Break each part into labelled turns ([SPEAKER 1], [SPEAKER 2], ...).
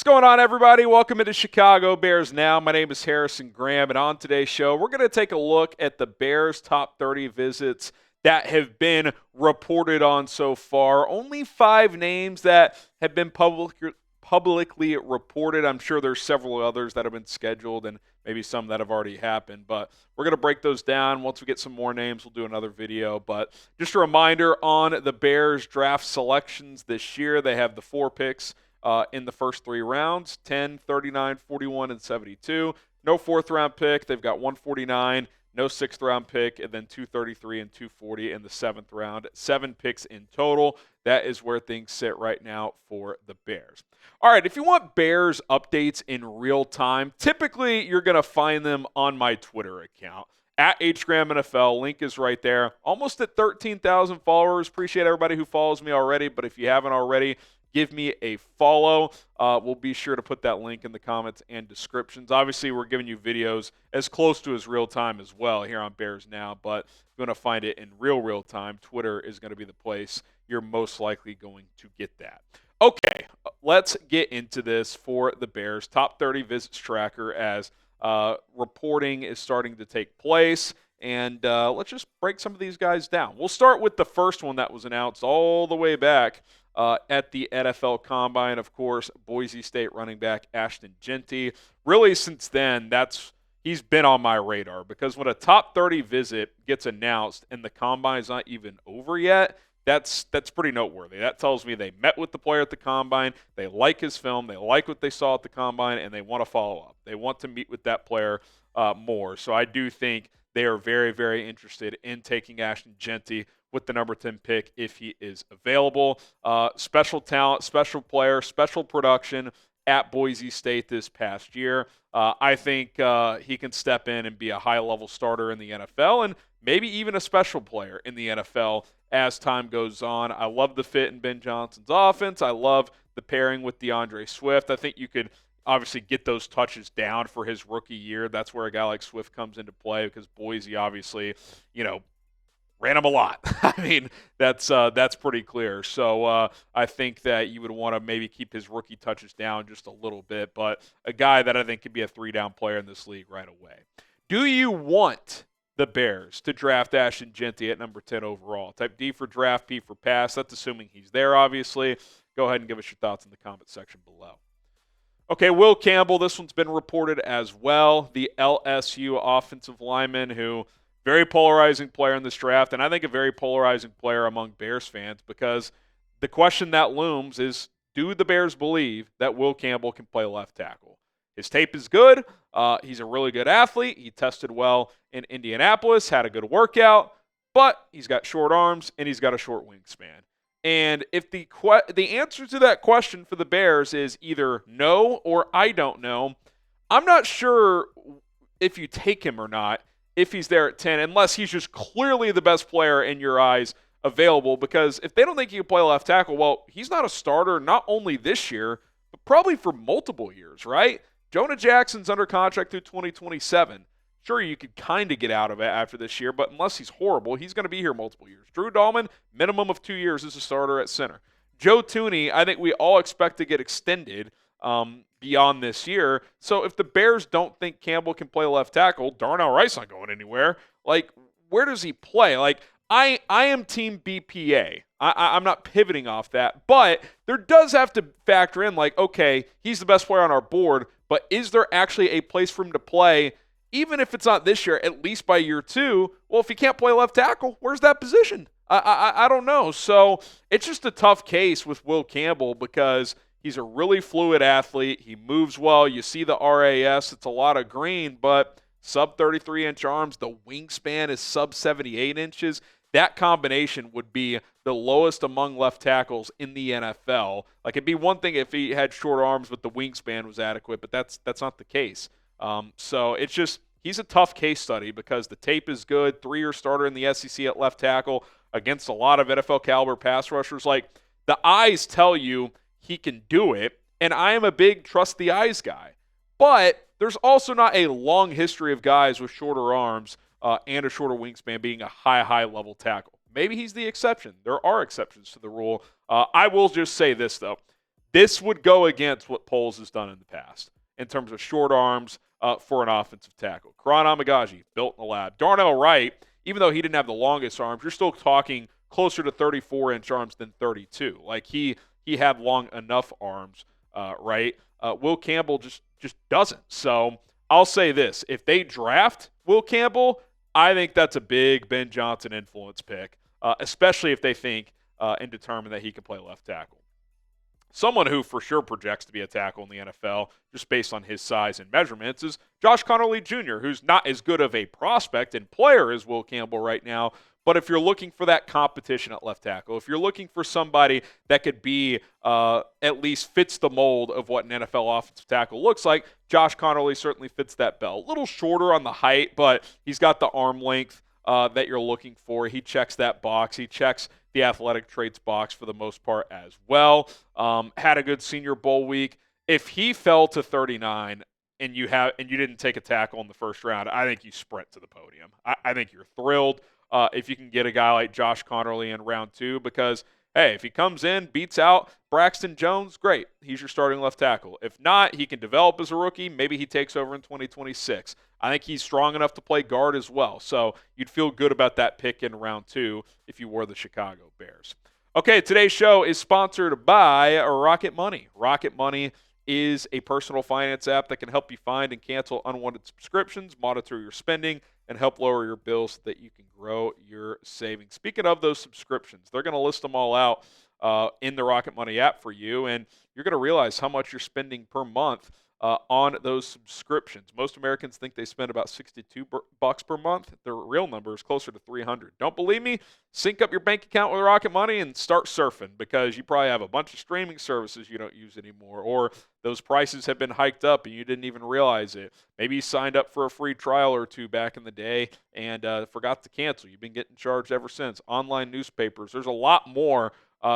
[SPEAKER 1] going on, everybody? Welcome into Chicago Bears Now. My name is Harrison Graham, and on today's show, we're going to take a look at the Bears' top 30 visits that have been reported on so far. Only 5 names that have been publicly reported. I'm sure there's several others that have been scheduled and maybe some that have already happened, but we're going to break those down. Once we get some more names, we'll do another video. But just a reminder on the Bears draft selections this year, they have the 4 picks in the first 3 rounds, 10, 39, 41, and 72. No 4th-round pick. They've got 149, no 6th-round pick, and then 233 and 240 in the 7th round. 7 picks in total. That is where things sit right now for the Bears. All right, if you want Bears updates in real time, typically you're going to find them on my Twitter account. At HGramNFL, link is right there. Almost at 13,000 followers. Appreciate everybody who follows me already, but if you haven't already, give me a follow. We'll be sure to put that link in the comments and descriptions. Obviously, we're giving you videos as close to as real time as well here on Bears Now, but if you want to find it in real time, Twitter is going to be the place you're most likely going to get that. Okay, let's get into this for the Bears. Top 30 visits tracker as reporting is starting to take place. And let's just break some of these guys down. We'll start with the first one that was announced all the way back at the NFL Combine. Of course, Boise State running back Ashton Jeanty. Really, since then, he's been on my radar because when a top 30 visit gets announced and the Combine's not even over yet, that's pretty noteworthy. That tells me they met with the player at the Combine, they like his film, they like what they saw at the Combine, and they want to follow up. They want to meet with that player more. So I do think they are very, very interested in taking Ashton Jeanty with the number 10 pick if he is available. Special talent, special player, special production at Boise State this past year. I think he can step in and be a high-level starter in the NFL and maybe even a special player in the NFL as time goes on. I love the fit in Ben Johnson's offense. I love the pairing with DeAndre Swift. I think you could obviously get those touches down for his rookie year. That's where a guy like Swift comes into play because Boise obviously, ran him a lot. I mean, that's pretty clear. So I think that you would want to maybe keep his rookie touches down just a little bit, but a guy that I think could be a 3-down player in this league right away. Do you want the Bears to draft Ashton Jeanty at number 10 overall? Type D for draft, P for pass. That's assuming he's there, obviously. Go ahead and give us your thoughts in the comment section below. Okay, Will Campbell, this one's been reported as well. The LSU offensive lineman who very polarizing player in this draft, and I think a very polarizing player among Bears fans because the question that looms is, do the Bears believe that Will Campbell can play left tackle? His tape is good. He's a really good athlete. He tested well in Indianapolis, had a good workout, but he's got short arms and he's got a short wingspan. And if the answer to that question for the Bears is either no or I don't know, I'm not sure if you take him or not if he's there at 10, unless he's just clearly the best player in your eyes available. Because if they don't think he can play left tackle, well, he's not a starter not only this year, but probably for multiple years, right? Jonah Jackson's under contract through 2027. Sure, you could kind of get out of it after this year, but unless he's horrible, he's going to be here multiple years. Drew Dahlman, minimum of 2 years as a starter at center. Joe Thuney, I think we all expect to get extended beyond this year. So if the Bears don't think Campbell can play left tackle, Darnell Wright's not going anywhere. Like, where does he play? Like, I am team BPA. I'm not pivoting off that, but there does have to factor in, like, okay, he's the best player on our board, but is there actually a place for him to play, even if it's not this year, at least by year 2? Well, if he can't play left tackle, where's that position? I don't know. So it's just a tough case with Will Campbell because he's a really fluid athlete. He moves well. You see the RAS. It's a lot of green, but sub 33-inch arms. The wingspan is sub 78 inches. That combination would be the lowest among left tackles in the NFL. Like, it'd be one thing if he had short arms but the wingspan was adequate, but that's not the case. So it's just, he's a tough case study because the tape is good. 3-year starter in the SEC at left tackle against a lot of NFL caliber pass rushers. Like, the eyes tell you he can do it, and I am a big trust the eyes guy. But there's also not a long history of guys with shorter arms and a shorter wingspan being a high level tackle. Maybe he's the exception. There are exceptions to the rule. I will just say this, though. This would go against what Poles has done in the past in terms of short arms for an offensive tackle. Karan Amagaji, built in the lab. Darnell Wright, even though he didn't have the longest arms, you're still talking closer to 34-inch arms than 32. Like he had long enough arms, right? Will Campbell just doesn't. So I'll say this: if they draft Will Campbell, I think that's a big Ben Johnson influence pick, especially if they think and determine that he can play left tackle. Someone who for sure projects to be a tackle in the NFL, just based on his size and measurements, is Josh Conerly Jr., who's not as good of a prospect and player as Will Campbell right now. But if you're looking for that competition at left tackle, if you're looking for somebody that could be at least fits the mold of what an NFL offensive tackle looks like, Josh Conerly certainly fits that bill. A little shorter on the height, but he's got the arm length that you're looking for. He checks that box. He checks the athletic traits box for the most part as well. Had a good Senior Bowl week. If he fell to 39 and you didn't take a tackle in the first round, I think you sprint to the podium. I think you're thrilled if you can get a guy like Josh Conerly in round 2 because, hey, if he comes in, beats out Braxton Jones, great. He's your starting left tackle. If not, he can develop as a rookie. Maybe he takes over in 2026. I think he's strong enough to play guard as well. So you'd feel good about that pick in round 2 if you were the Chicago Bears. Okay, today's show is sponsored by Rocket Money. Rocket Money is a personal finance app that can help you find and cancel unwanted subscriptions, monitor your spending, and help lower your bills so that you can grow your savings. Speaking of those subscriptions, they're going to list them all out in the Rocket Money app for you, and you're going to realize how much you're spending per month on those subscriptions. Most Americans think they spend about $62 per month. The real number is closer to $300. Don't believe me? Sync up your bank account with Rocket Money and start surfing because you probably have a bunch of streaming services you don't use anymore, or those prices have been hiked up and you didn't even realize it. Maybe you signed up for a free trial or two back in the day and forgot to cancel. You've been getting charged ever since. Online newspapers. There's a lot more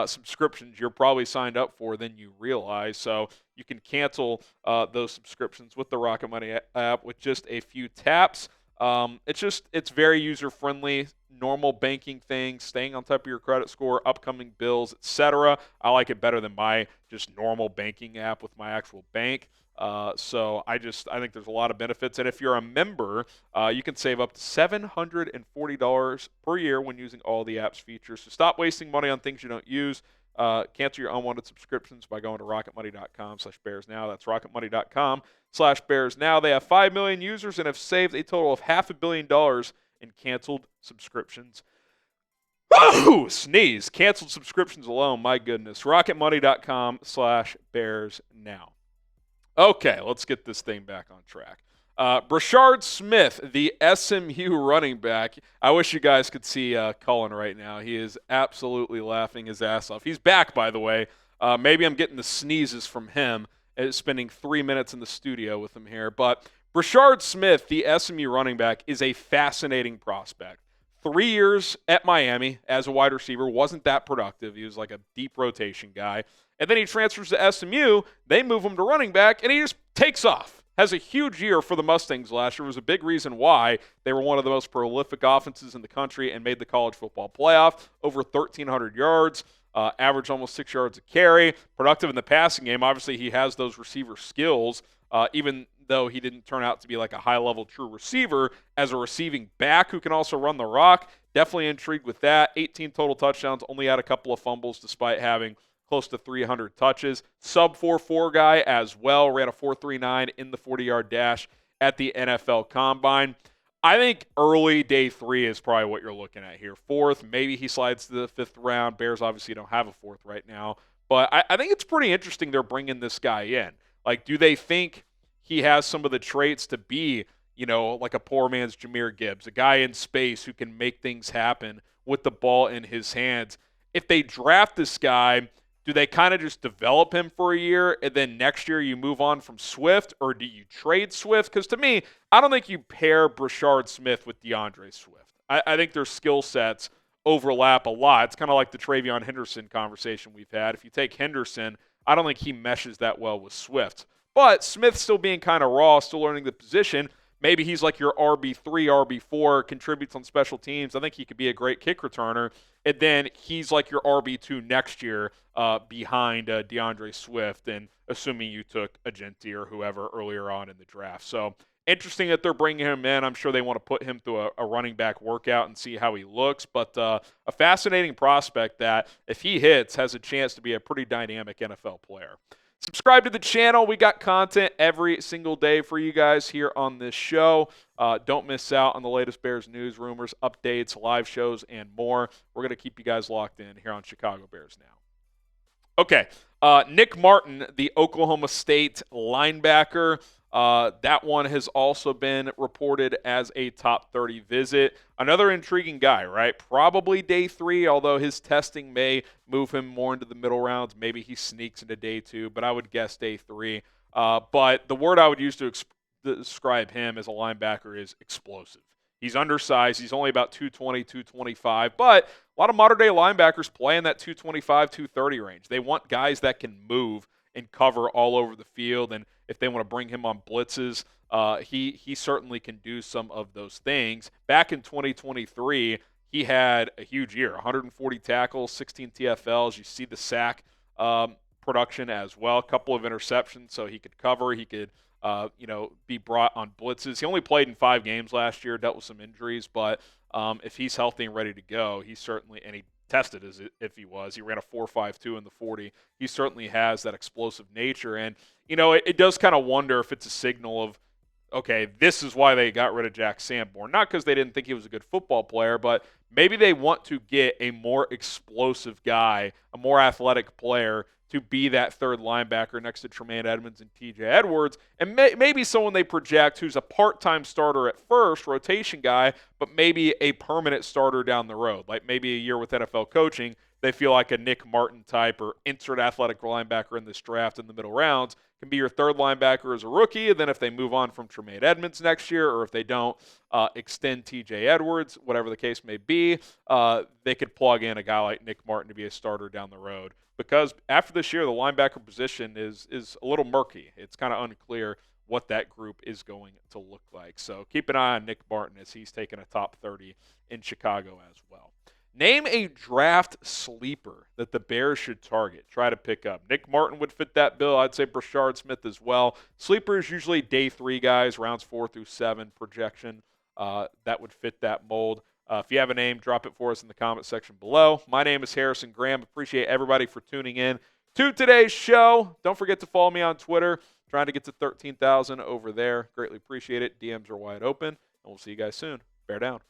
[SPEAKER 1] subscriptions you're probably signed up for than you realize. So you can cancel those subscriptions with the Rocket Money app with just a few taps. It's very user-friendly, normal banking things, staying on top of your credit score, upcoming bills, etc. I like it better than my just normal banking app with my actual bank. So I think there's a lot of benefits. And if you're a member, you can save up to $740 per year when using all the app's features. So stop wasting money on things you don't use. Cancel your unwanted subscriptions by going to rocketmoney.com/bearsnow. That's rocketmoney.com/bearsnow. They have 5 million users and have saved a total of $500 million in canceled subscriptions. Woo! Sneeze. Canceled subscriptions alone. My goodness. rocketmoney.com/bearsnow. Okay, let's get this thing back on track. Brashard Smith, the SMU running back. I wish you guys could see Cullen right now. He is absolutely laughing his ass off. He's back, by the way. Maybe I'm getting the sneezes from him, spending 3 minutes in the studio with him here. But Brashard Smith, the SMU running back, is a fascinating prospect. 3 years at Miami as a wide receiver, wasn't that productive. He was like a deep rotation guy. And then he transfers to SMU. They move him to running back, and he just takes off. Has a huge year for the Mustangs last year. It was a big reason why they were one of the most prolific offenses in the country and made the college football playoff. Over 1,300 yards, averaged almost 6 yards a carry. Productive in the passing game. Obviously, he has those receiver skills, even though he didn't turn out to be like a high-level true receiver. As a receiving back who can also run the rock, definitely intrigued with that. 18 total touchdowns, only had a couple of fumbles despite having close to 300 touches. Sub 4.4 guy as well. Ran a 4.39 in the 40-yard dash at the NFL Combine. I think early day 3 is probably what you're looking at here. 4th, maybe he slides to the 5th round. Bears obviously don't have a 4th right now. But I think it's pretty interesting they're bringing this guy in. Like, do they think he has some of the traits to be, like a poor man's Jahmyr Gibbs, a guy in space who can make things happen with the ball in his hands? If they draft this guy, do they kind of just develop him for a year and then next year you move on from Swift, or do you trade Swift? Because to me, I don't think you pair Brashard Smith with DeAndre Swift. I think their skill sets overlap a lot. It's kind of like the Travion Henderson conversation we've had. If you take Henderson, I don't think he meshes that well with Swift. But Smith still being kind of raw, still learning the position, maybe he's like your RB3, RB4, contributes on special teams. I think he could be a great kick returner. And then he's like your RB2 next year behind DeAndre Swift, and assuming you took a Jeanty or whoever earlier on in the draft. So interesting that they're bringing him in. I'm sure they want to put him through a running back workout and see how he looks. But a fascinating prospect that, if he hits, has a chance to be a pretty dynamic NFL player. Subscribe to the channel. We got content every single day for you guys here on this show. Don't miss out on the latest Bears news, rumors, updates, live shows, and more. We're going to keep you guys locked in here on Chicago Bears Now. Okay, Nick Martin, the Oklahoma State linebacker. That one has also been reported as a top 30 visit. Another intriguing guy, right? Probably day 3, although his testing may move him more into the middle rounds. Maybe he sneaks into day 2, but I would guess day 3. But the word I would use to describe him as a linebacker is explosive. He's undersized. He's only about 220, 225, but a lot of modern-day linebackers play in that 225, 230 range. They want guys that can move and cover all over the field, and if they want to bring him on blitzes, he certainly can do some of those things. Back in 2023, he had a huge year, 140 tackles, 16 TFLs. You see the sack production as well, a couple of interceptions, so he could cover. He could be brought on blitzes. He only played in 5 games last year, dealt with some injuries, but if he's healthy and ready to go, he certainly, and he tested as if he was. He ran a 4.52 in the 40. He certainly has that explosive nature, and it does kind of wonder if it's a signal of, okay, this is why they got rid of Jack Sanborn. Not because they didn't think he was a good football player, but maybe they want to get a more explosive guy, a more athletic player to be that third linebacker next to Tremaine Edmunds and TJ Edwards, and maybe someone they project who's a part-time starter at first, rotation guy, but maybe a permanent starter down the road. Like maybe a year with NFL coaching, they feel like a Nick Martin type or insert athletic linebacker in this draft in the middle rounds can be your third linebacker as a rookie, and then if they move on from Tremaine Edmunds next year, or if they don't extend TJ Edwards, whatever the case may be, they could plug in a guy like Nick Martin to be a starter down the road. Because after this year, the linebacker position is a little murky. It's kind of unclear what that group is going to look like. So keep an eye on Nick Martin as he's taken a top 30 in Chicago as well. Name a draft sleeper that the Bears should target, try to pick up. Nick Martin would fit that bill. I'd say Brashard Smith as well. Sleepers usually day 3 guys, rounds 4 through 7 projection. That would fit that mold. If you have a name, drop it for us in the comment section below. My name is Harrison Graham. Appreciate everybody for tuning in to today's show. Don't forget to follow me on Twitter. Trying to get to 13,000 over there. Greatly appreciate it. DMs are wide open, and we'll see you guys soon. Bear down.